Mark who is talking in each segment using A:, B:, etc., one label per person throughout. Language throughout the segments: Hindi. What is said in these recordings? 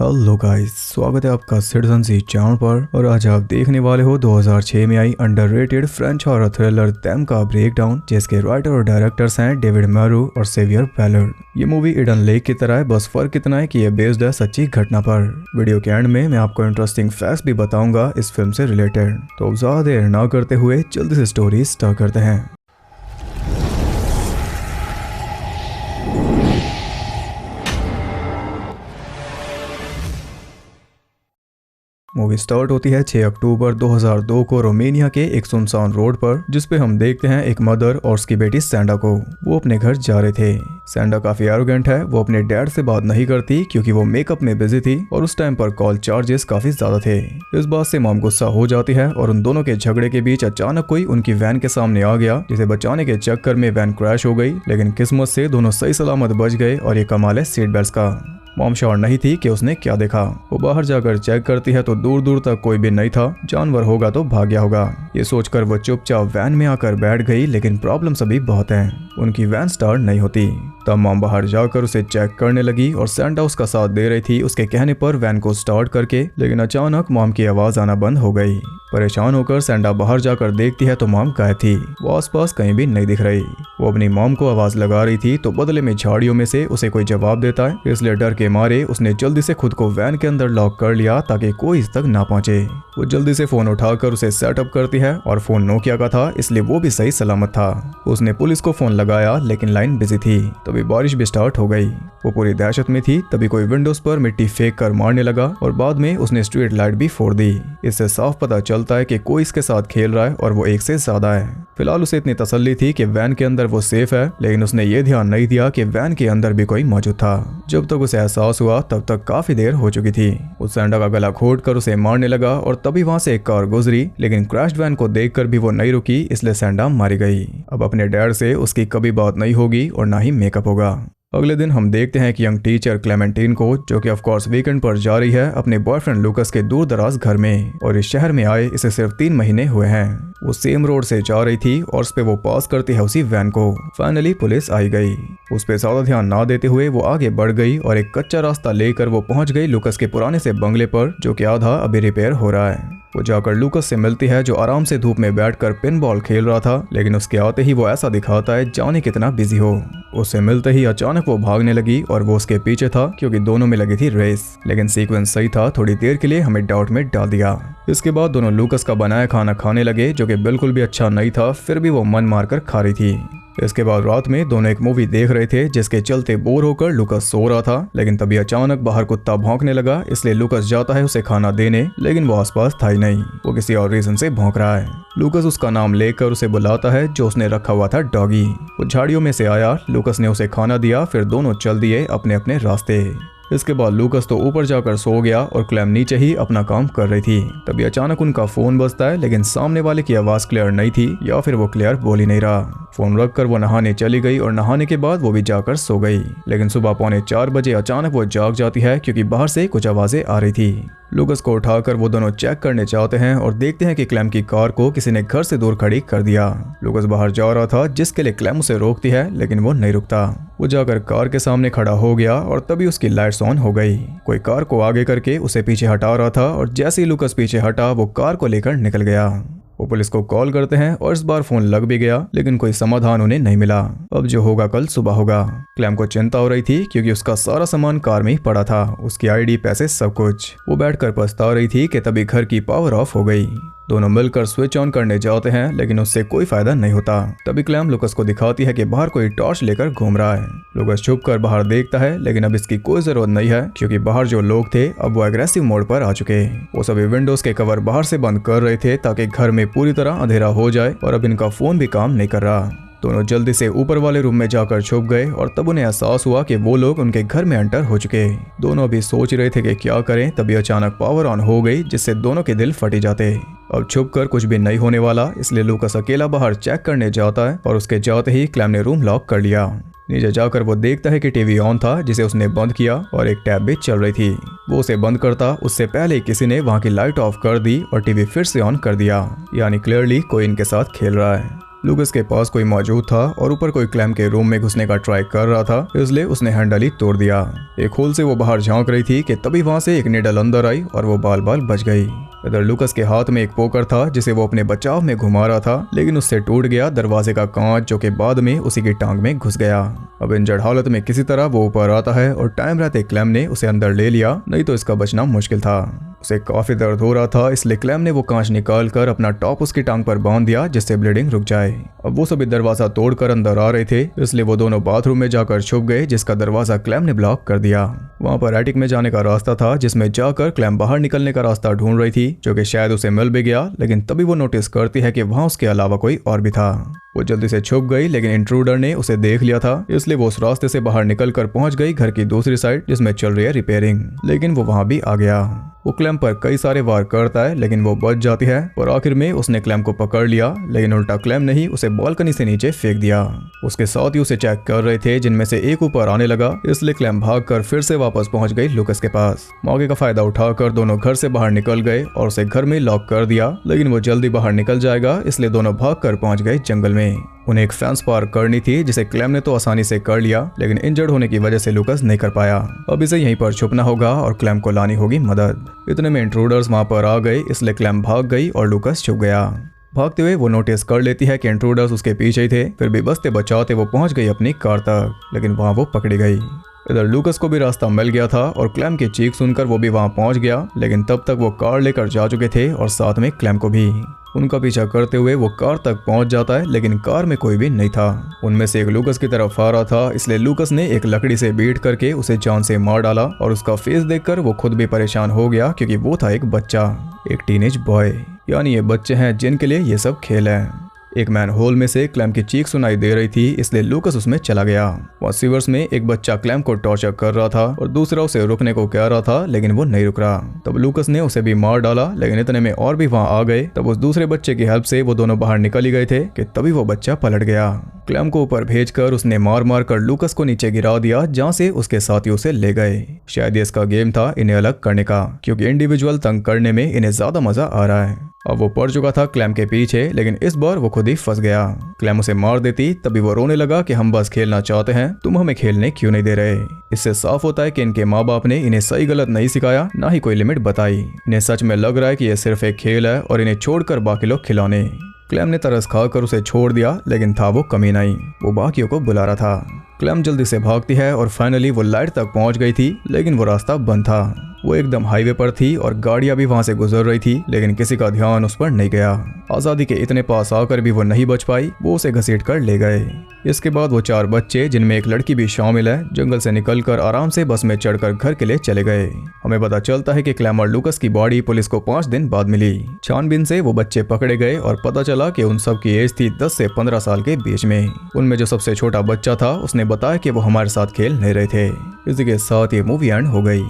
A: हेलो गाइस, स्वागत है आपका सिटीजन सी चैनल पर। और आज आप देखने वाले हो 2006 में आई underrated French horror thriller Them का ब्रेकडाउन, जिसके राइटर और डायरेक्टर्स हैं डेविड मैरू और सेवियर बैलर्ड। ये मूवी इडन लेक की तरह है, बस फर्क इतना है कि ये बेस्ड है सच्ची घटना पर। वीडियो के एंड में मैं आपको इंटरेस्टिंग फैक्ट्स भी बताऊंगा इस फिल्म से रिलेटेड। तो अब ज्यादा देर ना करते हुए जल्दी से स्टोरी स्टार्ट करते हैं। मूवी स्टार्ट होती है 6 अक्टूबर 2002 को रोमानिया के एक सुनसान रोड पर, जिसपे हम देखते हैं एक मदर और उसकी बेटी सैंडा को। वो अपने घर जा रहे थे। सैंडा काफी एरोगेंट है, वो अपने डैड से बात नहीं करती क्योंकि वो मेकअप में बिजी थी और उस टाइम पर कॉल चार्जेस काफी ज्यादा थे। इस बात से मॉम गुस्सा हो जाती है और उन दोनों के झगड़े के बीच अचानक कोई उनकी वैन के सामने आ गया, जिसे बचाने के चक्कर में वैन क्रैश हो गई। लेकिन किस्मत से दोनों सही सलामत बच गए और ये कमाल है सीट बेल्ट का। मॉम श्योर नहीं थी कि उसने क्या देखा। वो बाहर जाकर चेक करती है तो दूर दूर तक कोई भी नहीं था। जानवर होगा तो भाग गया होगा, ये सोचकर वो चुपचाप वैन में आकर बैठ गई। लेकिन प्रॉब्लम सभी बहुत हैं, उनकी वैन स्टार्ट नहीं होती। तब मॉम बाहर जाकर उसे चेक करने लगी और सैंडा उसका साथ दे रही थी उसके कहने पर वैन को स्टार्ट करके। लेकिन अचानक मॉम की आवाज आना बंद हो गई। परेशान होकर सैंडा बाहर जाकर देखती है तो मॉम गायब थी, वो आसपास कहीं भी नहीं दिख रही। वो अपनी मॉम को आवाज लगा रही थी तो बदले में झाड़ियों में से उसे कोई जवाब देता है। इसलिए डर के मारे उसने जल्दी से खुद को वैन के अंदर लॉक कर लिया ताकि कोई इस तक ना पहुंचे। वो जल्दी से फोन उठाकर उसे सेटअप करती है और फोन नोकिया का था, इसलिए वो भी सही सलामत था। उसने पुलिस को फोन लगाया लेकिन लाइन बिजी थी। तभी बारिश भी स्टार्ट हो गई। वो पूरी दहशत में थी। तभी कोई विंडोज पर मिट्टी फेंक कर मारने लगा और बाद में उसने स्ट्रीट लाइट भी फोड़ दी। इससे साफ पता चलता है कि कोई इसके साथ खेल रहा है और वो एक से ज्यादा है। फिलहाल उसे इतनी तसल्ली थी कि वैन के अंदर वो सेफ है, लेकिन उसने ये ध्यान नहीं दिया कि वैन के अंदर भी कोई मौजूद था। जब तक उसे एहसास हुआ तब तक काफी देर हो चुकी थी। उस सैंडा का गला घोंटकर उसे मारने लगा और तभी वहां से एक कार गुजरी, लेकिन क्रैश्ड वैन को देखकर भी वो नहीं रुकी, इसलिए सैंडा मारी गई। अब अपने डैड से उसकी कभी बात नहीं होगी और ना ही मेकअप होगा। अगले दिन हम देखते हैं कि यंग टीचर क्लेमेंटीन को, जो कि ऑफ कोर्स वीकेंड पर जा रही है अपने बॉयफ्रेंड लूकस के दूर दराज घर में, और इस शहर में आए इसे सिर्फ 3 महीने हुए हैं। वो सेम रोड से जा रही थी और उस पे वो पास करती है उसी वैन को। फाइनली पुलिस आई गई। उस पे ज्यादा ध्यान ना देते हुए वो आगे बढ़ गई और एक कच्चा रास्ता लेकर वो पहुंच गई लूकस के पुराने से बंगले पर, जो कि आधा अभी रिपेयर हो रहा है। वो जाकर लूकस से मिलती है, जो आराम से धूप में बैठकर पिन बॉल खेल रहा था। लेकिन उसके आते ही वो ऐसा दिखाता है जाने कितना बिजी हो। उससे मिलते ही अचानक वो भागने लगी और वो उसके पीछे था, क्योंकि दोनों में लगी थी रेस। लेकिन सीक्वेंस सही था, थोड़ी देर के लिए हमें डाउट में डाल दिया। इसके बाद दोनों लूकस का बनाया खाना खाने लगे, जो कि बिल्कुल भी अच्छा नहीं था, फिर भी वो मन मारकर खा रही थी। इसके बाद रात में दोनों एक मूवी देख रहे थे, जिसके चलते बोर होकर लूकस सो रहा था। लेकिन तभी अचानक बाहर कुत्ता भौंकने लगा, इसलिए लूकस जाता है उसे खाना देने, लेकिन वो आसपास था ही नहीं। वो किसी और रीजन से भौंक रहा है। लूकस उसका नाम लेकर उसे बुलाता है, जो उसने रखा हुआ था डॉगी। वो झाड़ियों में से आया, लूकस ने उसे खाना दिया, फिर दोनों चल दिए अपने अपने रास्ते। इसके बाद लूकस तो ऊपर जाकर सो गया और क्लेम नीचे ही अपना काम कर रही थी। तभी अचानक उनका फोन बजता है, लेकिन सामने वाले की आवाज क्लियर नहीं थी, या फिर वो क्लियर बोल ही नहीं रहा। फोन रखकर वो नहाने चली गई और नहाने के बाद वो भी जाकर सो गई। लेकिन सुबह 3:45 बजे अचानक वो जाग जाती है, क्योंकि बाहर से कुछ आवाजें आ रही थी। लूकस को उठाकर वो दोनों चेक करने चाहते हैं और देखते हैं कि क्लेम की कार को किसी ने घर से दूर खड़ी कर दिया। लूकस बाहर जा रहा था, जिसके लिए क्लेम उसे रोकती है, लेकिन वो नहीं रुकता। वो जाकर कार के सामने खड़ा हो गया और तभी उसकी लाइट्स ऑन हो गई। कोई कार को आगे करके उसे पीछे हटा रहा था और जैसे ही लूकस पीछे हटा, वो कार को लेकर निकल गया। वो पुलिस को कॉल करते हैं और इस बार फोन लग भी गया, लेकिन कोई समाधान उन्हें नहीं मिला। अब जो होगा कल सुबह होगा। क्लेम को चिंता हो रही थी, क्योंकि उसका सारा सामान कार में ही पड़ा था, उसकी आईडी, पैसे, सब कुछ। वो बैठकर पछता रही थी कि तभी घर की पावर ऑफ हो गई। दोनों मिलकर स्विच ऑन करने जाते हैं, लेकिन उससे कोई फायदा नहीं होता। तभी क्लेम लूकस को दिखाती है कि बाहर कोई टॉर्च लेकर घूम रहा है। लूकस छुपकर बाहर देखता है, लेकिन अब इसकी कोई जरूरत नहीं है, क्योंकि बाहर जो लोग थे अब वो एग्रेसिव मोड पर आ चुके। वो सभी विंडोज के कवर बाहर से बंद कर रहे थे ताकि घर में पूरी तरह अंधेरा हो जाए, और अब इनका फोन भी काम नहीं कर रहा। दोनों जल्दी से ऊपर वाले रूम में जाकर छुप गए और तब उन्हें एहसास हुआ कि वो लोग उनके घर में एंटर हो चुके। दोनों अभी सोच रहे थे कि क्या करें, तभी अचानक पावर ऑन हो गई, जिससे दोनों के दिल फट जाते। अब छुपकर कुछ भी नहीं होने वाला, इसलिए लूकस अकेला बाहर चेक करने जाता है और उसके जाते ही क्लेम ने रूम लॉक कर लिया। नीचे जाकर वो देखता है कि टीवी ऑन था, जिसे उसने बंद किया, और एक टैब भी चल रही थी। वो उसे बंद करता उससे पहले किसी ने वहां की लाइट ऑफ कर दी और टीवी फिर से ऑन कर दिया, यानी क्लियरली कोई इनके साथ खेल रहा है। लुकस के पास कोई मौजूद था और ऊपर कोई क्लैम के रूम में घुसने का ट्राई कर रहा था, इसलिए उसने हैंडल ही तोड़ दिया। एक होल से वो बाहर झांक रही थी कि तभी वहां से एक नीडल अंदर आई और वो बाल बाल बच गई। इधर लुकस के हाथ में एक पोकर था जिसे वो अपने बचाव में घुमा रहा था, लेकिन उससे टूट गया दरवाजे का कांच, जो कि बाद में उसी की टांग में घुस गया। अब इंजर्ड हालत में किसी तरह वो ऊपर आता है और टाइम रहते क्लैम ने उसे अंदर ले लिया, नहीं तो इसका बचना मुश्किल था। उसे काफी दर्द हो रहा था, इसलिए क्लैम ने वो कांच निकाल कर अपना टॉप उसकी टांग पर बांध दिया जिससे ब्लीडिंग रुक जाए। अब वो सभी दरवाजा तोड़कर अंदर आ रहे थे, इसलिए वो दोनों बाथरूम में जाकर छुप गए, जिसका दरवाजा क्लैम ने ब्लॉक कर दिया। वहां पर एटिक में जाने का रास्ता था, जिसमें जाकर क्लैम बाहर निकलने का रास्ता ढूंढ रही थी, जो कि शायद उसे मिल भी गया, लेकिन तभी वो नोटिस करती है कि वहां उसके अलावा कोई और भी था। वो जल्दी से छुप गई, लेकिन इंट्रूडर ने उसे देख लिया था, इसलिए वो उस रास्ते से बाहर निकलकर पहुंच गई घर की दूसरी साइड जिसमें चल रही है रिपेयरिंग, लेकिन वो वहां भी आ गया। वो क्लैम पर कई सारे वार करता है, लेकिन वो बच जाती है और आखिर में उसने क्लैम को पकड़ लिया, लेकिन उल्टा क्लैम ने ही उसे बालकनी से नीचे फेंक दिया। उसके साथ ही उसे चेक कर रहे थे, जिनमें से एक ऊपर आने लगा, इसलिए क्लैम भागकर फिर से वापस पहुंच गई लुकस के पास। मौके का फायदा उठाकर दोनों घर से बाहर निकल गए और उसे घर में लॉक कर दिया, लेकिन वो जल्दी बाहर निकल जाएगा, इसलिए दोनों भागकर पहुंच गए जंगल में। उन्हें एक फेंस पार करनी थी, जिसे क्लैम ने तो आसानी से कर लिया, लेकिन इंजर्ड होने की वजह से लुकस नहीं कर पाया। अब इसे यहीं पर छुपना होगा और क्लैम को लानी होगी मदद। इतने में इंट्रूडर्स वहां पर आ गए, इसलिए क्लैम भाग गई और लुकस छुप गया। भागते हुए वो नोटिस कर लेती है कि इंट्रूडर्स उसके पीछे ही थे, फिर भी बचते बचाते वो पहुंच गई अपनी कार तक, लेकिन वहां वो पकड़ी गई। इधर लुकस को भी रास्ता मिल गया था और क्लैम की चीख सुनकर वो भी वहां पहुंच गया, लेकिन तब तक वो कार लेकर जा चुके थे और साथ में क्लैम को भी। उनका पीछा करते हुए वो कार तक पहुंच जाता है, लेकिन कार में कोई भी नहीं था। उनमें से एक लुकस की तरफ आ रहा था, इसलिए लुकस ने एक लकड़ी से बीट करके उसे जान से मार डाला और उसका फेस देखकर वो खुद भी परेशान हो गया, क्योंकि वो था एक बच्चा, एक टीनेज बॉय। यानी ये बच्चे हैं जिनके लिए ये सब खेल है। एक मैन होल में से क्लैम की चीख सुनाई दे रही थी, इसलिए लुकस उसमें चला गया। वहाँ सीवर्स में एक बच्चा क्लैम को टॉर्चर कर रहा था और दूसरा उसे रुकने को कह रहा था, लेकिन वो नहीं रुक रहा। तब लुकस ने उसे भी मार डाला, लेकिन इतने में और भी वहाँ आ गए। तब उस दूसरे बच्चे की हेल्प से वो दोनों बाहर निकल ही गए थे कि तभी वो बच्चा पलट गया। क्लैम को ऊपर भेजकर उसने मार मार कर लुकस को नीचे गिरा दिया, जहाँ से उसके साथी उसे ले गए। शायद ये इसका गेम था इन्हें अलग करने का, क्योंकि इंडिविजुअल तंग करने में इन्हें ज्यादा मजा आ रहा है। अब वो पड़ चुका था क्लैम के पीछे, लेकिन इस बार वो खुद ही फंस गया। क्लैम उसे मार देती, तभी वो रोने लगा कि हम बस खेलना चाहते हैं, तुम हमें खेलने क्यों नहीं दे रहे। इससे साफ होता है कि इनके माँ बाप ने इन्हें सही गलत नहीं सिखाया, ना ही कोई लिमिट बताई। इन्हें सच में लग रहा है कि यह सिर्फ एक खेल है और इन्हें छोड़कर बाकी लोग खिलौने। क्लैम ने तरस खाकर उसे छोड़ दिया, लेकिन था वो कमी नहीं, वो बाकियों को बुला रहा था। क्लैम जल्दी से भागती है और फाइनली वो लाइट तक पहुंच गई थी, लेकिन वो रास्ता बंद था। वो एकदम हाईवे पर थी और गाड़ियां भी वहां से गुजर रही थी, लेकिन किसी का ध्यान उस पर नहीं गया। आजादी के इतने पास आकर भी वो नहीं बच पाई, वो उसे घसीट कर ले गए। इसके बाद वो 4 बच्चे, जिनमें एक लड़की भी शामिल है, जंगल से निकलकर आराम से बस में चढ़कर घर के लिए चले गए। हमें पता चलता है कि क्लैम और लुकस की बॉडी पुलिस को 5 दिन बाद मिली। छानबीन से वो बच्चे पकड़े गए और पता चला कि उन सब की एज थी 10 से 15 साल के बीच में। उनमें जो सबसे छोटा बच्चा था, उसने बताया कि वो हमारे साथ खेल नहीं रहे थे। इसी के साथ ये मूवी एंड हो गई।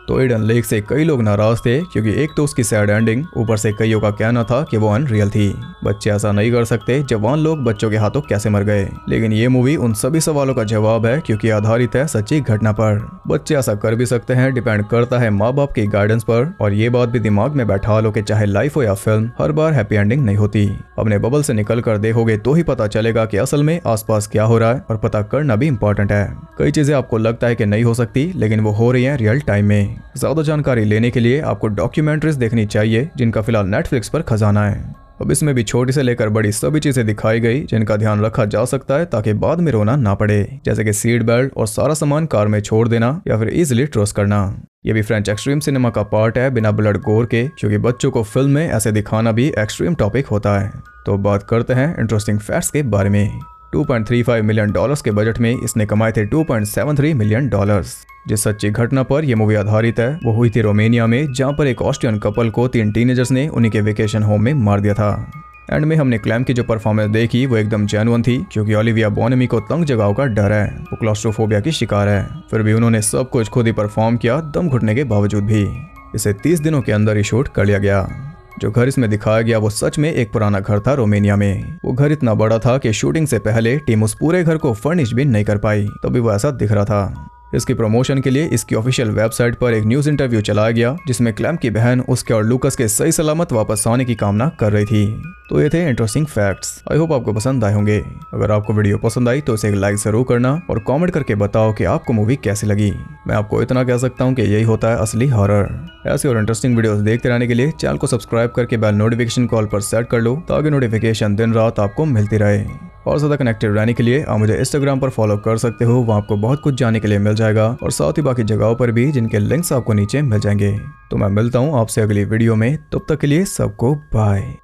A: तो ईडन लेक से कई लोग नाराज थे, क्योंकि एक तो उसकी सैड एंडिंग, ऊपर से कईयों का कहना था कि वो अनरियल थी। बच्चे ऐसा नहीं कर सकते, जवान लोग बच्चों के हाथों कैसे मर गए। लेकिन ये मूवी उन सभी सवालों का जवाब है, क्योंकि आधारित है सच्ची घटना पर। बच्चे ऐसा कर भी सकते हैं, डिपेंड करता है माँ बाप की गाइडेंस पर। और ये बात भी दिमाग में बैठा लो कि चाहे लाइफ हो या फिल्म, हर बार हैप्पी एंडिंग नहीं होती। अपने बबल से निकल कर देखोगे तो ही पता चलेगा कि असल में आसपास क्या हो रहा है, और पता करना भी इम्पोर्टेंट है। कई चीजें आपको लगता है कि नहीं हो सकती, लेकिन वो हो रही है रियल टाइम में। ज्यादा जानकारी लेने के लिए आपको डॉक्यूमेंट्रीज देखनी चाहिए, जिनका फिलहाल नेटफ्लिक्स पर खजाना है। अब इसमें भी छोटी से लेकर बड़ी सभी चीजें दिखाई गई, जिनका ध्यान रखा जा सकता है ताकि बाद में रोना ना पड़े, जैसे कि सीट बेल्ट और सारा सामान कार में छोड़ देना या फिर इजीली ट्रस्ट करना। ये भी फ्रेंच एक्सट्रीम सिनेमा का पार्ट है, बिना ब्लड गोर के, क्योंकि बच्चों को फिल्म में ऐसे दिखाना भी एक्सट्रीम टॉपिक होता है। तो बात करते हैं इंटरेस्टिंग फैक्ट्स के बारे में। $2.35 मिलियन के बजट में इसने कमाए थे $2.73 मिलियन। जिस सच्ची घटना पर यह मूवी आधारित है, वो हुई थी रोमानिया में, जहां पर एक ऑस्ट्रियन कपल को 3 टीनेजर्स ने उन्हीं के वेकेशन होम में मार दिया था। एंड में हमने क्लैम की जो परफॉर्मेंस देखी वो एकदम जेन्युइन थी, क्योंकि ओलिविया बोनेमी को तंग जगहों का डर है, वो क्लॉस्ट्रोफोबिया की शिकार है। फिर भी उन्होंने सब कुछ खुद ही परफॉर्म किया, दम घुटने के बावजूद भी। इसे 30 दिनों के अंदर ही शूट कर लिया गया। जो घर इसमें दिखाया गया वो सच में एक पुराना घर था रोमानिया में। वो घर इतना बड़ा था कि शूटिंग से पहले टीम उस पूरे घर को फर्निश भी नहीं कर पाई, तभी वो ऐसा दिख रहा था। इसकी प्रमोशन के लिए इसकी ऑफिशियल वेबसाइट पर एक न्यूज इंटरव्यू चलाया गया जिसमें क्लेम की बहन उसके और लूकस के सही सलामत वापस आने की कामना कर रही थी। तो ये थे इंटरेस्टिंग फैक्ट्स। आई होप आपको पसंद आए होंगे। अगर आपको वीडियो पसंद आई तो इसे एक लाइक जरूर करना और कमेंट करके बताओ कि आपको मूवी कैसी लगी। मैं आपको इतना कह सकता हूँ कि यही होता है असली हॉरर। ऐसे और इंटरेस्टिंग वीडियोस देखते रहने के लिए चैनल को सब्सक्राइब करके बेल नोटिफिकेशन कॉल पर सेट कर लो ताकि नोटिफिकेशन दिन रात आपको मिलती रहे। और ज्यादा कनेक्टेड रहने के लिए आप मुझे इंस्टाग्राम पर फॉलो कर सकते हो, वहाँ आपको बहुत कुछ जानने के लिए मिल जाएगा और साथ ही बाकी जगहों पर भी जिनके लिंक्स आपको नीचे मिल जाएंगे। तो मैं मिलता हूँ आपसे अगली वीडियो में, तब तक के लिए सबको बाय।